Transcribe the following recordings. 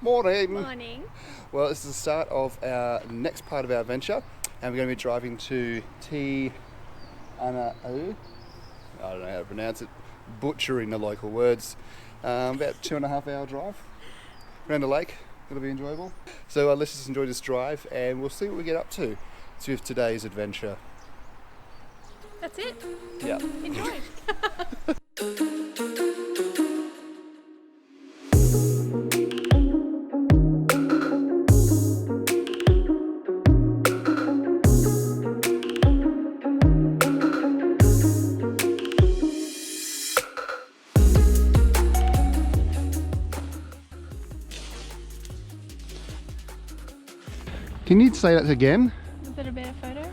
Morning. Morning. Well, this is the start of our next part of our adventure, and we're going to be driving to I don't know how to pronounce it, butchering the local words. About 2.5 hour drive around the lake. It'll be enjoyable. So let's just enjoy this drive, and we'll see what we get up to with today's adventure. That's it. Yeah. Enjoy. Can you say that again? Is that a better photo?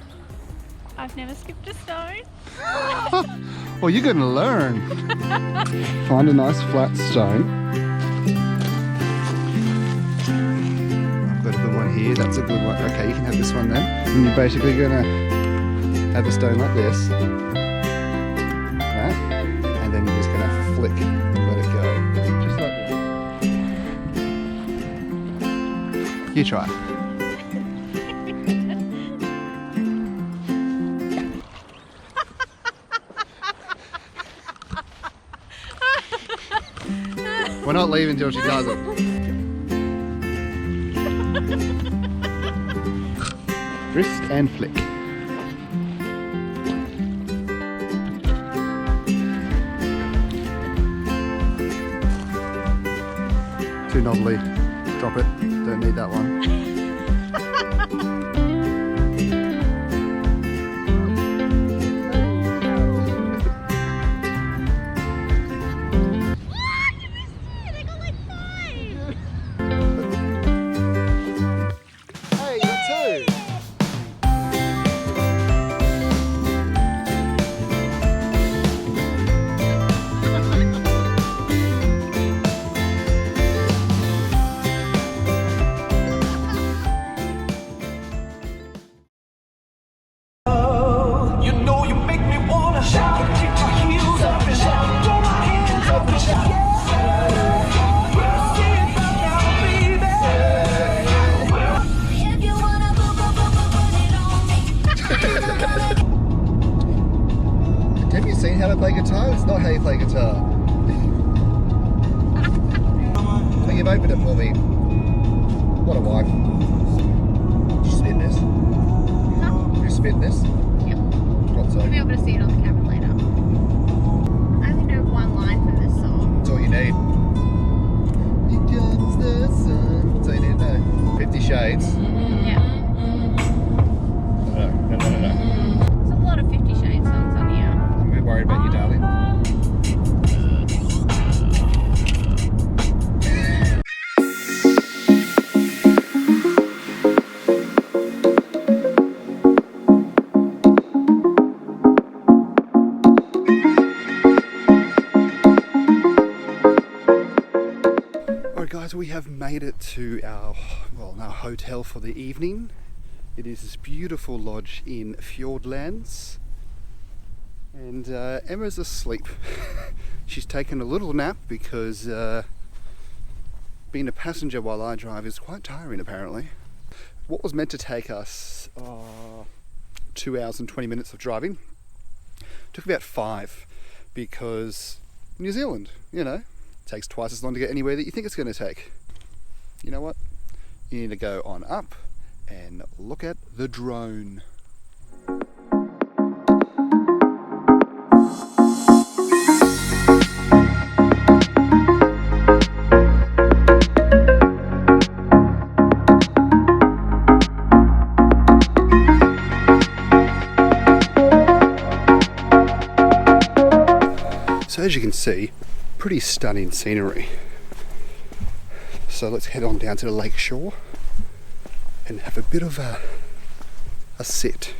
I've never skipped a stone. Well, you're going to learn. Find a nice flat stone. I've got a good one here. That's a good one. Okay, you can have this one then. And you're basically going to have the stone like this. Right? And then you're just going to flick. Let it go. Just like this. You try. We're not leaving until she does it. Wrist and flick. Too novelty. Drop it. Don't need that one. Have you seen how to play guitar? It's not how you play guitar. I think you've opened it for me. What a wife. Did you spin this? Huh? Did you spin this? Yep. Thought so. You'll be able to see it on the camera later. I only know one line from this song. That's all you need. Here comes the sun. That's all you need to know. 50 Shades. Yeah. No. There's a lot of 50 Shades songs on here. I'm a bit worried about you, darling. Alright guys, we have made it to our hotel for the evening. It is this beautiful lodge in Fiordlands. And Emma's asleep. She's taken a little nap because being a passenger while I drive is quite tiring apparently. What was meant to take us 2 hours and 20 minutes of driving took about 5 because New Zealand, you know, takes twice as long to get anywhere that you think it's going to take. You know what? You need to go on up and look at the drone. So as you can see, pretty stunning scenery. So let's head on down to the lake shore and have a bit of a sit.